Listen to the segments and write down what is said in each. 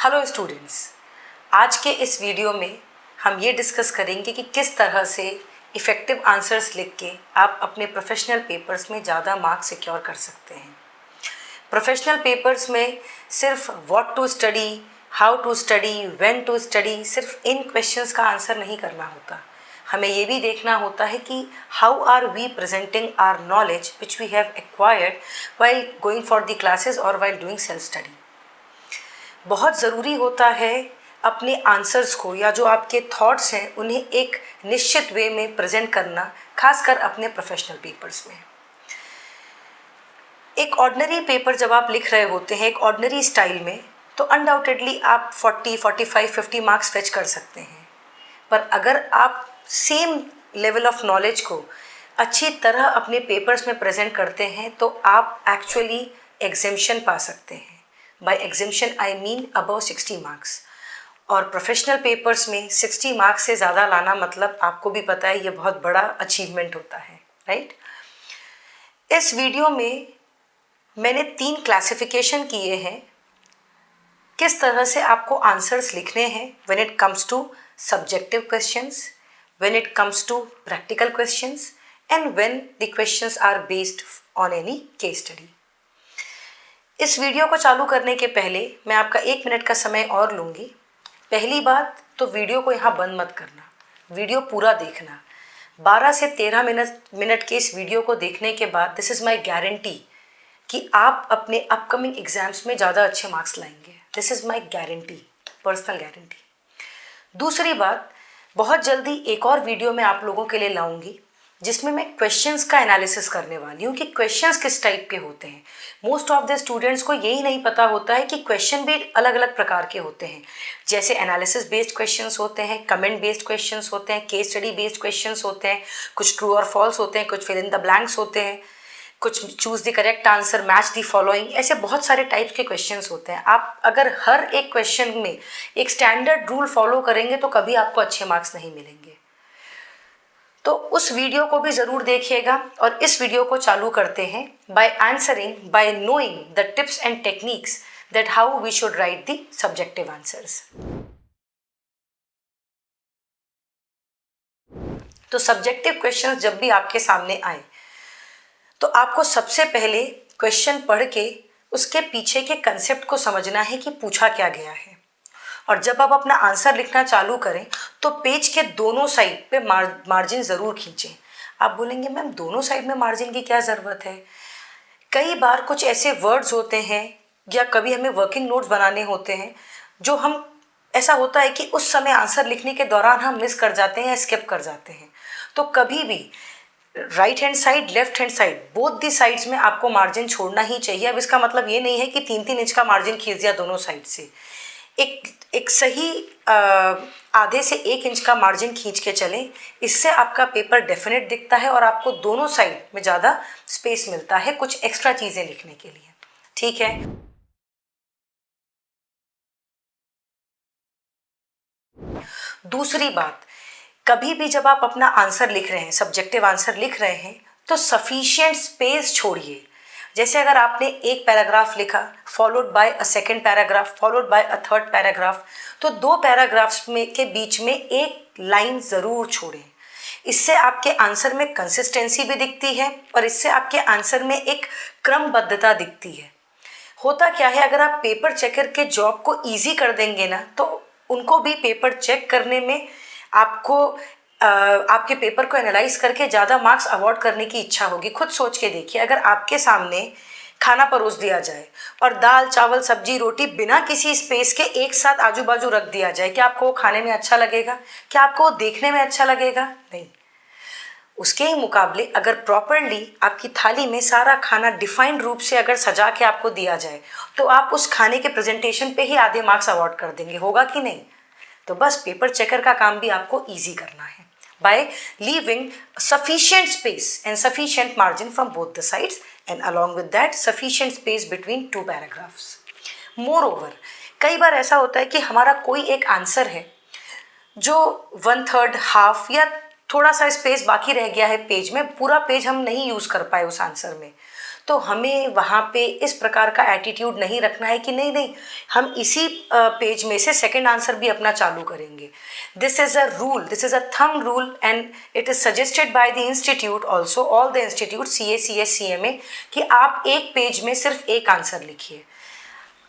Hello students, आज के इस वीडियो में हम ये डिस्कस करेंगे कि किस तरह से इफ़ेक्टिव आंसर्स लिख के आप अपने प्रोफेशनल पेपर्स में ज़्यादा मार्क्स सिक्योर कर सकते हैं। प्रोफेशनल पेपर्स में सिर्फ what to study, how to study, when to study, सिर्फ इन क्वेश्चंस का आंसर नहीं करना होता। हमें ये भी देखना होता है कि how are we presenting our knowledge which we have acquired while going for the classes और वाइल डूइंग सेल्फ स्टडी। बहुत ज़रूरी होता है अपने आंसर्स को या जो आपके थॉट्स हैं उन्हें एक निश्चित वे में प्रेजेंट करना, खासकर अपने प्रोफेशनल पेपर्स में। एक ऑर्डिनरी पेपर जब आप लिख रहे होते हैं एक ऑर्डिनरी स्टाइल में, तो अनडाउटेडली आप 40, 45, 50 मार्क्स फेच कर सकते हैं। पर अगर आप सेम लेवल ऑफ नॉलेज को अच्छी तरह अपने पेपर्स में प्रेजेंट करते हैं तो आप एक्चुअली एग्जेम्पशन पा सकते हैं। By exemption I mean above 60 marks. और प्रोफेशनल पेपर्स में 60 मार्क्स से ज़्यादा लाना मतलब आपको भी पता है ये बहुत बड़ा अचीवमेंट होता है, राइट। इस वीडियो में मैंने 3 क्लासिफिकेशन किए हैं किस तरह से आपको आंसर्स लिखने हैं when it comes to subjective questions, when it comes to practical questions and when the questions are based on any case study. इस वीडियो को चालू करने के पहले मैं आपका 1 मिनट का समय और लूँगी। पहली बात तो वीडियो को यहाँ बंद मत करना, वीडियो पूरा देखना। 12 से 13 मिनट के इस वीडियो को देखने के बाद दिस इज़ माय गारंटी कि आप अपने अपकमिंग एग्जाम्स में ज़्यादा अच्छे मार्क्स लाएंगे। This is my guarantee, personal guarantee. दूसरी बात, बहुत जल्दी एक और वीडियो मैं आप लोगों के लिए लाऊंगी जिसमें मैं क्वेश्चंस का एनालिसिस करने वाली हूँ कि क्वेश्चंस किस टाइप के होते हैं। मोस्ट ऑफ द स्टूडेंट्स को यही नहीं पता होता है कि क्वेश्चन भी अलग अलग प्रकार के होते हैं। जैसे एनालिसिस बेस्ड क्वेश्चंस होते हैं, कमेंट बेस्ड क्वेश्चंस होते हैं, केस स्टडी बेस्ड क्वेश्चंस होते हैं, कुछ ट्रू और फॉल्स होते हैं, कुछ फिल इन द ब्लैंक्स होते हैं, कुछ choose the correct answer, match the following, ऐसे बहुत सारे टाइप्स के क्वेश्चंस होते हैं। आप अगर हर एक क्वेश्चन में एक स्टैंडर्ड रूल फॉलो करेंगे तो कभी आपको अच्छे मार्क्स नहीं मिलेंगे। तो उस वीडियो को भी ज़रूर देखिएगा और इस वीडियो को चालू करते हैं by knowing the tips and techniques that how we should write the subjective answers. तो सब्जेक्टिव क्वेश्चंस जब भी आपके सामने आए तो आपको सबसे पहले क्वेश्चन पढ़ के उसके पीछे के कंसेप्ट को समझना है कि पूछा क्या गया है। और जब आप अपना आंसर लिखना चालू करें तो पेज के दोनों साइड पे मार्जिन ज़रूर खींचें। आप बोलेंगे मैम दोनों साइड में मार्जिन की क्या ज़रूरत है? कई बार कुछ ऐसे वर्ड्स होते हैं या कभी हमें वर्किंग नोट्स बनाने होते हैं जो हम ऐसा होता है कि उस समय आंसर लिखने के दौरान हम मिस कर जाते हैं या स्किप कर जाते हैं। तो कभी भी right hand side, left hand side, both the sides में आपको मार्जिन छोड़ना ही चाहिए। अब इसका मतलब ये नहीं है कि 3-3 इंच का मार्जिन खींच दिया दोनों साइड से। एक सही आधे से 1 इंच का मार्जिन खींच के चलें, इससे आपका पेपर डेफिनेट दिखता है और आपको दोनों साइड में ज़्यादा स्पेस मिलता है कुछ एक्स्ट्रा चीज़ें लिखने के लिए। ठीक है। दूसरी बात, कभी भी जब आप अपना आंसर लिख रहे हैं, सब्जेक्टिव आंसर लिख रहे हैं, तो सफिशिएंट स्पेस छोड़िए। जैसे अगर आपने एक पैराग्राफ लिखा followed by a second paragraph followed by a third paragraph, तो 2 पैराग्राफ्स में के बीच में एक लाइन ज़रूर छोड़ें। इससे आपके आंसर में कंसिस्टेंसी भी दिखती है और इससे आपके आंसर में एक क्रमबद्धता दिखती है। होता क्या है, अगर आप पेपर चेकर के जॉब को ईजी कर देंगे ना तो उनको भी पेपर चेक करने में आपको आपके पेपर को एनालाइज करके ज़्यादा मार्क्स अवॉर्ड करने की इच्छा होगी। खुद सोच के देखिए, अगर आपके सामने खाना परोस दिया जाए और दाल, चावल, सब्जी, रोटी बिना किसी स्पेस के एक साथ आजू बाजू रख दिया जाए, क्या आपको वो खाने में अच्छा लगेगा? क्या आपको वो देखने में अच्छा लगेगा? नहीं। उसके ही मुकाबले अगर प्रॉपरली आपकी थाली में सारा खाना डिफाइंड रूप से अगर सजा के आपको दिया जाए तो आप उस खाने के प्रेजेंटेशन पे ही आधे मार्क्स अवॉर्ड कर देंगे। होगा कि नहीं? तो बस पेपर चेकर का काम भी आपको ईजी करना है by leaving sufficient space and sufficient margin from both the sides and along with that sufficient space between 2 paragraphs. Moreover, कई बार ऐसा होता है कि हमारा कोई एक आंसर है जो 1/3, हाफ या थोड़ा सा स्पेस बाकी रह गया है पेज में, पूरा पेज हम नहीं यूज़ कर पाए उस आंसर में, तो हमें वहाँ पे इस प्रकार का एटीट्यूड नहीं रखना है कि नहीं नहीं हम इसी पेज में से सेकंड आंसर भी अपना चालू करेंगे. This is a rule, this is a thumb rule and it is suggested by the institute also, all the institute CA CS CMA, कि आप एक पेज में सिर्फ एक आंसर लिखिए.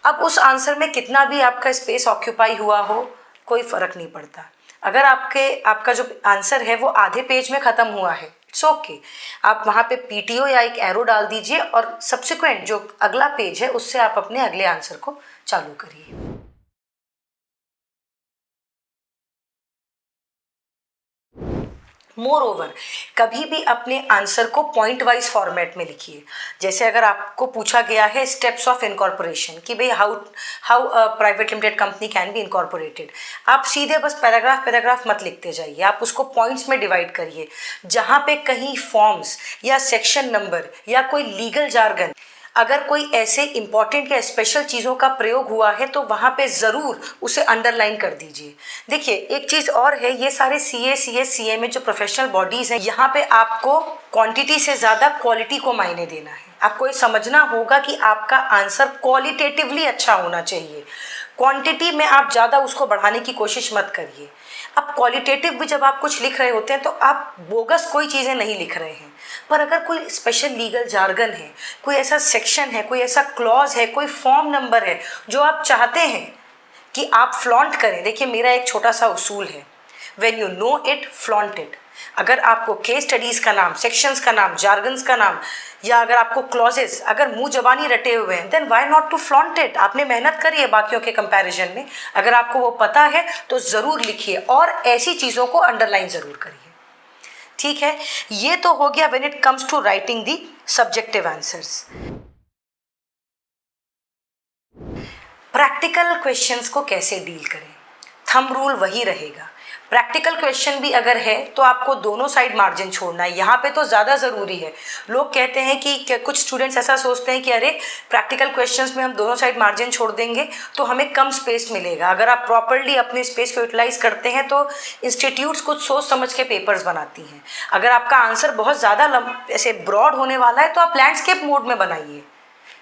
अब उस आंसर में कितना भी आपका स्पेस ऑक्यूपाई हुआ हो कोई फ़र्क नहीं पड़ता. अगर आपका जो आंसर है वो आधे पेज में ख़त्म हुआ है, इट्स ओके, आप वहाँ पे PTO या एक एरो डाल दीजिए और सब्सिक्वेंट जो अगला पेज है उससे आप अपने अगले आंसर को चालू करिए. मोर ओवर, कभी भी अपने आंसर को पॉइंट वाइज फॉर्मेट में लिखिए. जैसे अगर आपको पूछा गया है स्टेप्स ऑफ इनकॉर्पोरेशन कि भाई how private limited company can be incorporated, आप सीधे बस पैराग्राफ मत लिखते जाइए, आप उसको पॉइंट्स में डिवाइड करिए. जहाँ पे कहीं फॉर्म्स या सेक्शन नंबर या कोई लीगल जार्गन, अगर कोई ऐसे इंपॉर्टेंट या स्पेशल चीज़ों का प्रयोग हुआ है तो वहाँ पे ज़रूर उसे अंडरलाइन कर दीजिए. देखिए एक चीज़ और है, ये सारे CA CS CMA जो प्रोफेशनल बॉडीज़ हैं, यहाँ पे आपको क्वांटिटी से ज़्यादा क्वालिटी को मायने देना है. आपको ये समझना होगा कि आपका आंसर क्वालिटेटिवली अच्छा होना चाहिए. क्वांटिटी में आप ज़्यादा उसको बढ़ाने की कोशिश मत करिए. अब क्वालिटेटिव भी जब आप कुछ लिख रहे होते हैं तो आप बोगस कोई चीज़ें नहीं लिख रहे हैं. पर अगर कोई स्पेशल लीगल जार्गन है, कोई ऐसा सेक्शन है, कोई ऐसा क्लॉज है, कोई फॉर्म नंबर है जो आप चाहते हैं कि आप फ्लॉन्ट करें, देखिए मेरा एक छोटा सा उसूल है, when you know it flaunt it. अगर आपको केस स्टडीज़ का नाम, सेक्शंस का नाम, जार्गन्स का नाम, या अगर आपको क्लॉजेस अगर मुंह जबानी रटे हुए हैं, then why not to flaunt it. आपने मेहनत करी है बाकियों के कंपैरिजन में, अगर आपको वो पता है तो ज़रूर लिखिए और ऐसी चीज़ों को अंडरलाइन ज़रूर करिए. ठीक है, ये तो हो गया when it comes to writing the subjective answers. Practical questions को कैसे डील करें, थंब रूल वही रहेगा. प्रैक्टिकल क्वेश्चन भी अगर है तो आपको दोनों साइड मार्जिन छोड़ना है. यहाँ पे तो ज़्यादा ज़रूरी है. लोग कहते हैं कि कुछ स्टूडेंट्स ऐसा सोचते हैं कि अरे प्रैक्टिकल क्वेश्चंस में हम दोनों साइड मार्जिन छोड़ देंगे तो हमें कम स्पेस मिलेगा. अगर आप प्रॉपरली अपने स्पेस को यूटिलाइज करते हैं तो इंस्टीट्यूट्स कुछ सोच समझ के पेपर्स बनाती हैं. अगर आपका आंसर बहुत ज़्यादा ऐसे ब्रॉड होने वाला है तो आप लैंडस्केप मोड में बनाइए,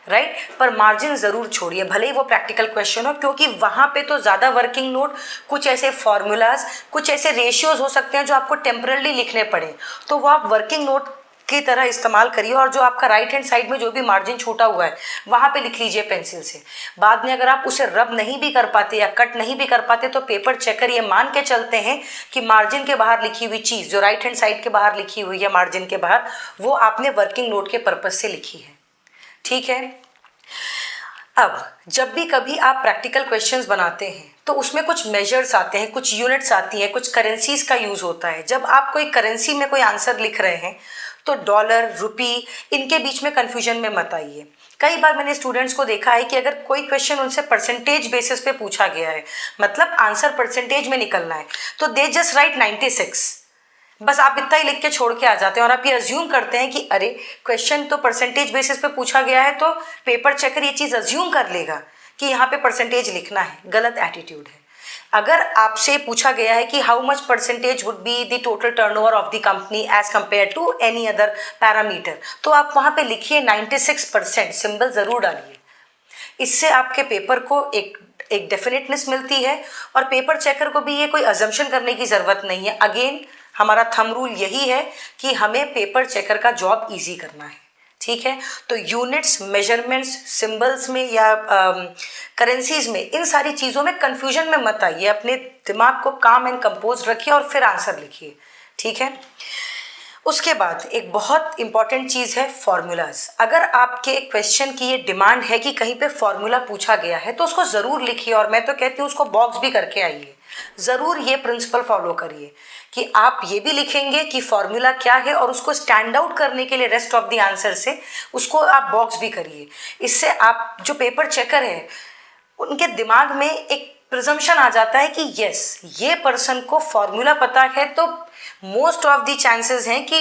राइट. पर मार्जिन ज़रूर छोड़िए, भले ही वो प्रैक्टिकल क्वेश्चन हो, क्योंकि वहाँ पे तो ज़्यादा वर्किंग नोट, कुछ ऐसे फॉर्मूलाज, कुछ ऐसे रेशियोज हो सकते हैं जो आपको टेम्परली लिखने पड़े, तो वो आप वर्किंग नोट की तरह इस्तेमाल करिए. और जो आपका राइट हैंड साइड में जो भी मार्जिन छूटा हुआ है वहाँ पे लिख लीजिए पेंसिल से. बाद में अगर आप उसे रब नहीं भी कर पाते या कट नहीं भी कर पाते तो पेपर चेकर ये मान के चलते हैं कि मार्जिन के बाहर लिखी हुई चीज़, जो राइट हैंड साइड के बाहर लिखी हुई है मार्जिन के बाहर, वो आपने वर्किंग नोट के पर्पज़ से लिखी है. ठीक है. अब जब भी कभी आप प्रैक्टिकल क्वेश्चंस बनाते हैं तो उसमें कुछ मेजर्स आते हैं, कुछ यूनिट्स आती हैं, कुछ करेंसीज का यूज़ होता है. जब आप कोई करेंसी में कोई आंसर लिख रहे हैं तो डॉलर, रुपी, इनके बीच में कन्फ्यूजन में मत आइए. कई बार मैंने स्टूडेंट्स को देखा है कि अगर कोई क्वेश्चन उनसे परसेंटेज बेसिस पे पूछा गया है, मतलब आंसर परसेंटेज में निकलना है, तो दे जस्ट राइट 96, बस आप इतना ही लिख के छोड़ के आ जाते हैं और आप ये अज्यूम करते हैं कि अरे क्वेश्चन तो परसेंटेज बेसिस पे पूछा गया है तो पेपर चेकर ये चीज़ अज्यूम कर लेगा कि यहाँ पे परसेंटेज लिखना है. गलत एटीट्यूड है. अगर आपसे पूछा गया है कि how much percentage would be the total turnover of the company as compare to any other parameter, तो आप वहाँ पे लिखिए 96%, सिंबल ज़रूर डालिए. इससे आपके पेपर को एक डेफिनेटनेस मिलती है और पेपर चेकर को भी ये कोई अजम्पशन करने की ज़रूरत नहीं है. अगेन हमारा थंब रूल यही है कि हमें पेपर चेकर का जॉब इजी करना है. ठीक है. तो यूनिट्स, मेजरमेंट्स, सिंबल्स में या करेंसीज में, इन सारी चीज़ों में कन्फ्यूजन में मत आइए. अपने दिमाग को काम एंड कंपोज रखिए और फिर आंसर लिखिए. ठीक है. उसके बाद एक बहुत इंपॉर्टेंट चीज़ है फॉर्मूलाज. अगर आपके क्वेश्चन की ये डिमांड है कि कहीं पे फॉर्मूला पूछा गया है तो उसको ज़रूर लिखिए, और मैं तो कहती हूँ उसको बॉक्स भी करके आइए. ज़रूर ये प्रिंसिपल फॉलो करिए कि आप ये भी लिखेंगे कि फॉर्मूला क्या है और उसको स्टैंड आउट करने के लिए रेस्ट ऑफ द आंसर से उसको आप बॉक्स भी करिए. इससे आप जो पेपर चेकर है उनके दिमाग में एक प्रिजम्पशन आ जाता है कि यस, ये पर्सन को फॉर्मूला पता है तो मोस्ट ऑफ द चांसेस हैं कि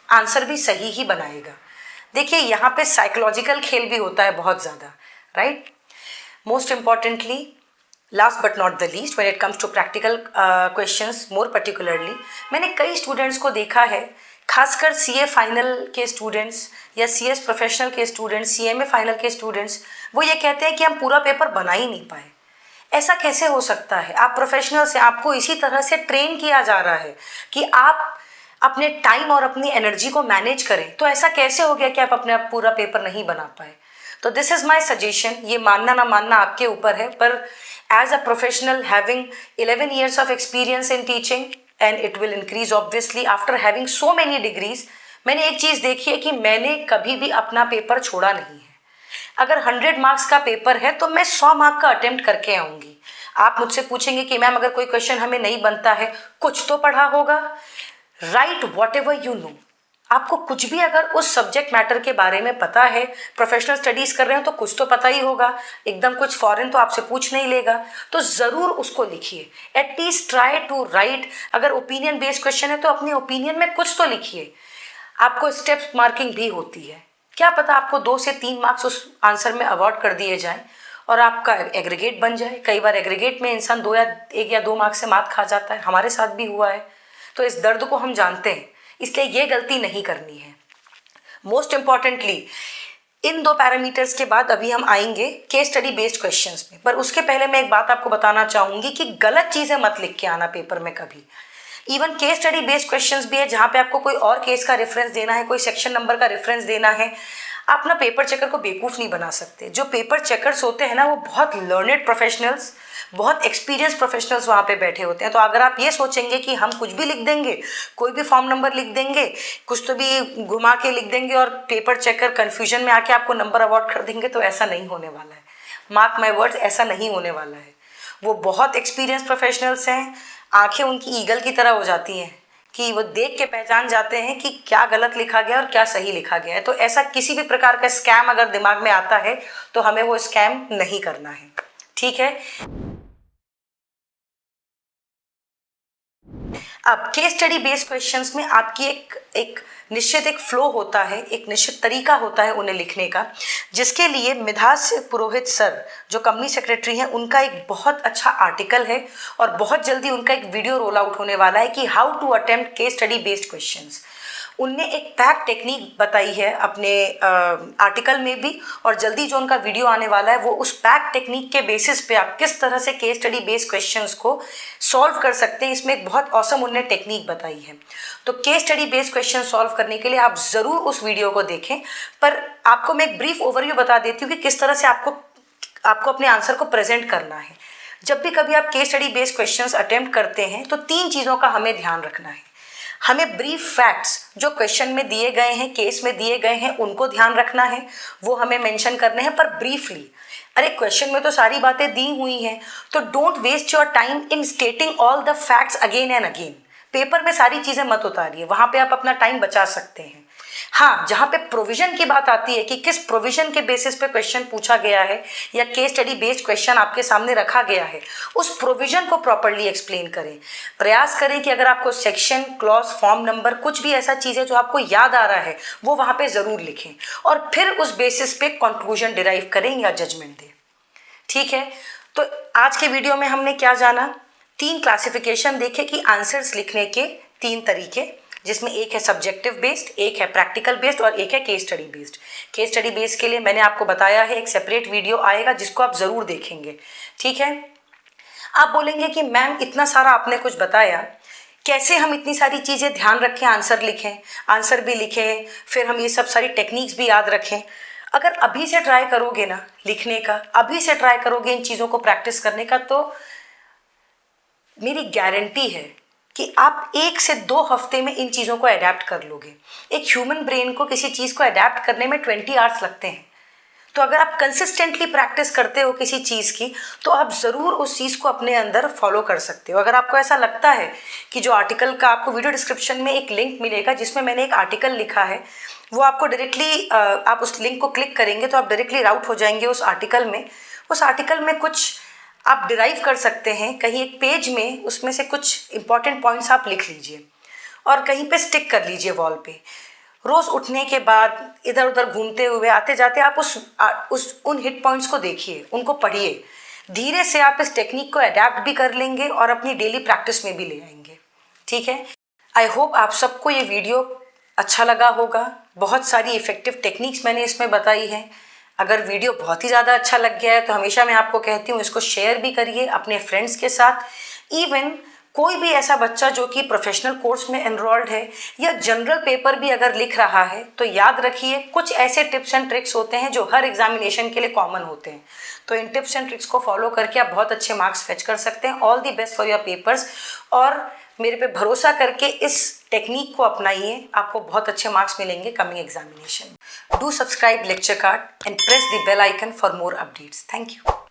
आंसर भी सही ही बनाएगा. देखिए यहाँ पे साइकोलॉजिकल खेल भी होता है बहुत ज़्यादा, right. Most importantly, last but not the least, when it comes to practical questions more particularly, मैंने कई स्टूडेंट्स को देखा है खासकर सीए फाइनल के स्टूडेंट्स या सीएस प्रोफेशनल के स्टूडेंट्स, सीएमए फाइनल के स्टूडेंट्स, वो ये कहते हैं कि हम पूरा पेपर बना ही नहीं पाए। ऐसा कैसे हो सकता है? आप प्रोफेशनल से, आपको इसी तरह से ट्रेन किया जा रहा है कि आप अपने टाइम और अपनी एनर्जी को मैनेज करें, तो ऐसा कैसे हो गया कि आप अपने पूरा पेपर नहीं बना पाए? तो दिस इज़ माई सजेशन। ये मानना ना मानना आपके ऊपर है, पर as a professional having 11 years of experience in teaching and it will increase obviously after having so many degrees, मैंने एक चीज़ देखी है कि मैंने कभी भी अपना पेपर छोड़ा नहीं है। अगर 100 मार्क्स का पेपर है तो मैं 100 मार्क का अटेम्प्ट करके आऊँगी। आप मुझसे पूछेंगे कि मैम अगर कोई क्वेश्चन हमें नहीं बनता है, कुछ तो पढ़ा होगा। Right what ever you know. आपको कुछ भी अगर उस सब्जेक्ट मैटर के बारे में पता है, प्रोफेशनल स्टडीज़ कर रहे हो तो कुछ तो पता ही होगा, एकदम कुछ फॉरेन तो आपसे पूछ नहीं लेगा, तो ज़रूर उसको लिखिए। At least try to write. अगर ओपिनियन बेस्ड क्वेश्चन है तो अपने ओपिनियन में कुछ तो लिखिए। आपको स्टेप मार्किंग भी होती है, क्या पता आपको 2 से 3 मार्क्स उस आंसर में अवॉर्ड कर दिए जाएं और आपका एग्रीगेट बन जाए। कई बार एग्रीगेट में इंसान 1 या 2 मार्क्स से मात खा जाता है, हमारे साथ भी हुआ है। तो इस दर्द को हम जानते हैं, इसलिए ये गलती नहीं करनी है। मोस्ट इम्पॉर्टेंटली इन 2 पैरामीटर्स के बाद अभी हम आएंगे केस स्टडी बेस्ड क्वेश्चंस में, पर उसके पहले मैं एक बात आपको बताना चाहूँगी कि गलत चीज़ें मत लिख के आना पेपर में कभी। Even case study based questions भी है जहाँ पे आपको कोई और केस का रेफरेंस देना है, कोई सेक्शन नंबर का रेफरेंस देना है। आप ना पेपर चेकर को बेवकूफ़ नहीं बना सकते। जो पेपर चेकर्स होते हैं ना, वो बहुत लर्नेड प्रोफेशनल्स, बहुत एक्सपीरियंस प्रोफेशनल्स वहाँ पे बैठे होते हैं। तो अगर आप ये सोचेंगे कि हम कुछ भी लिख देंगे, कोई भी फॉर्म नंबर लिख देंगे, कुछ तो भी घुमा के लिख देंगे और पेपर चेकर कन्फ्यूजन में आके आपको नंबर अवॉर्ड कर देंगे, तो ऐसा नहीं होने वाला है। मार्क माई वर्ड्स, ऐसा नहीं होने वाला है। वो बहुत एक्सपीरियंस प्रोफेशनल्स हैं, आंखें उनकी ईगल की तरह हो जाती हैं कि वो देख के पहचान जाते हैं कि क्या गलत लिखा गया और क्या सही लिखा गया है। तो ऐसा किसी भी प्रकार का स्कैम अगर दिमाग में आता है तो हमें वो स्कैम नहीं करना है, ठीक है। अब केस स्टडी बेस्ड क्वेश्चंस में आपकी एक निश्चित एक फ्लो होता है, एक निश्चित तरीका होता है उन्हें लिखने का, जिसके लिए मिधास पुरोहित सर जो कंपनी सेक्रेटरी हैं, उनका एक बहुत अच्छा आर्टिकल है और बहुत जल्दी उनका एक वीडियो रोल आउट होने वाला है कि how to attempt case study based questions. उनने एक पैक टेक्निक बताई है अपने आर्टिकल में भी, और जल्दी जो उनका वीडियो आने वाला है वो उस पैक टेक्निक के बेसिस पे आप किस तरह से केस स्टडी बेस्ड क्वेश्चंस को सॉल्व कर सकते हैं, इसमें एक बहुत ऑसम उन्होंने टेक्निक बताई है। तो case study based question solve करने के लिए आप ज़रूर उस वीडियो को देखें। पर आपको मैं एक ब्रीफ ओवरव्यू बता देती हूँ कि किस तरह से आपको अपने आंसर को प्रेजेंट करना है। जब भी कभी आप case study based questions attempt करते हैं तो 3 चीज़ों का हमें ध्यान रखना है। हमें ब्रीफ फैक्ट्स जो क्वेश्चन में दिए गए हैं, केस में दिए गए हैं, उनको ध्यान रखना है, वो हमें मेंशन करने हैं, पर ब्रीफली। अरे क्वेश्चन में तो सारी बातें दी हुई हैं, तो don't waste your time in stating all the facts again and again. Paper में सारी चीज़ें मत उतारिए, वहाँ पे आप अपना टाइम बचा सकते हैं। हाँ, जहाँ पे प्रोविजन की बात आती है कि किस प्रोविजन के बेसिस पे क्वेश्चन पूछा गया है या केस स्टडी बेस्ड क्वेश्चन आपके सामने रखा गया है, उस प्रोविजन को प्रॉपर्ली एक्सप्लेन करें। प्रयास करें कि अगर आपको सेक्शन, क्लॉज, फॉर्म नंबर, कुछ भी ऐसा चीज़ है जो आपको याद आ रहा है, वो वहाँ पे ज़रूर लिखें और फिर उस बेसिस पे कंक्लूजन डिराइव करें या जजमेंट दें, ठीक है। तो आज के वीडियो में हमने क्या जाना? 3 क्लासिफिकेशन देखे कि आंसर्स लिखने के 3 तरीके, जिसमें एक है सब्जेक्टिव बेस्ड, एक है प्रैक्टिकल बेस्ड और एक है case study based. Case study based के लिए मैंने आपको बताया है, एक सेपरेट वीडियो आएगा जिसको आप ज़रूर देखेंगे, ठीक है। आप बोलेंगे कि मैम इतना सारा आपने कुछ बताया, कैसे हम इतनी सारी चीज़ें ध्यान रखें, आंसर लिखें, आंसर भी लिखें, फिर हम ये सब सारी टेक्निक्स भी याद रखें। अगर अभी से ट्राई करोगे ना लिखने का, अभी से ट्राई करोगे इन चीज़ों को प्रैक्टिस करने का, तो मेरी गारंटी है कि आप 1 से 2 हफ्ते में इन चीज़ों को अडेप्ट कर लोगे। एक ह्यूमन ब्रेन को किसी चीज़ को अडेप्ट करने में 20 आवर्स लगते हैं। तो अगर आप कंसिस्टेंटली प्रैक्टिस करते हो किसी चीज़ की, तो आप ज़रूर उस चीज़ को अपने अंदर फॉलो कर सकते हो। अगर आपको ऐसा लगता है कि जो आर्टिकल का, आपको वीडियो डिस्क्रिप्शन में एक लिंक मिलेगा जिसमें मैंने एक आर्टिकल लिखा है, वो आपको डायरेक्टली आप उस लिंक को क्लिक करेंगे तो आप डायरेक्टली राउट हो जाएंगे उस आर्टिकल में। उस आर्टिकल में कुछ आप डिराइव कर सकते हैं, कहीं एक पेज में उसमें से कुछ इंपॉर्टेंट पॉइंट्स आप लिख लीजिए और कहीं पे स्टिक कर लीजिए वॉल पे। रोज़ उठने के बाद इधर उधर घूमते हुए आते जाते आप उन हिट पॉइंट्स को देखिए, उनको पढ़िए। धीरे से आप इस टेक्निक को अडेप्ट भी कर लेंगे और अपनी डेली प्रैक्टिस में भी ले आएंगे, ठीक है। आई होप आप सबको ये वीडियो अच्छा लगा होगा। बहुत सारी इफ़ेक्टिव टेक्निक्स मैंने इसमें बताई हैं। अगर वीडियो बहुत ही ज़्यादा अच्छा लग गया है तो हमेशा मैं आपको कहती हूँ इसको शेयर भी करिए अपने फ्रेंड्स के साथ। इवन कोई भी ऐसा बच्चा जो कि प्रोफेशनल कोर्स में एनरोल्ड है या जनरल पेपर भी अगर लिख रहा है तो याद रखिए कुछ ऐसे टिप्स एंड ट्रिक्स होते हैं जो हर एग्जामिनेशन के लिए कॉमन होते हैं। तो इन टिप्स एंड ट्रिक्स को फॉलो करके आप बहुत अच्छे मार्क्स फेच कर सकते हैं। All the best for your papers. और मेरे पे भरोसा करके इस टेक्निक को अपनाइए, आपको बहुत अच्छे मार्क्स मिलेंगे coming examination. Do subscribe lecture card and press the bell icon for more updates. Thank you.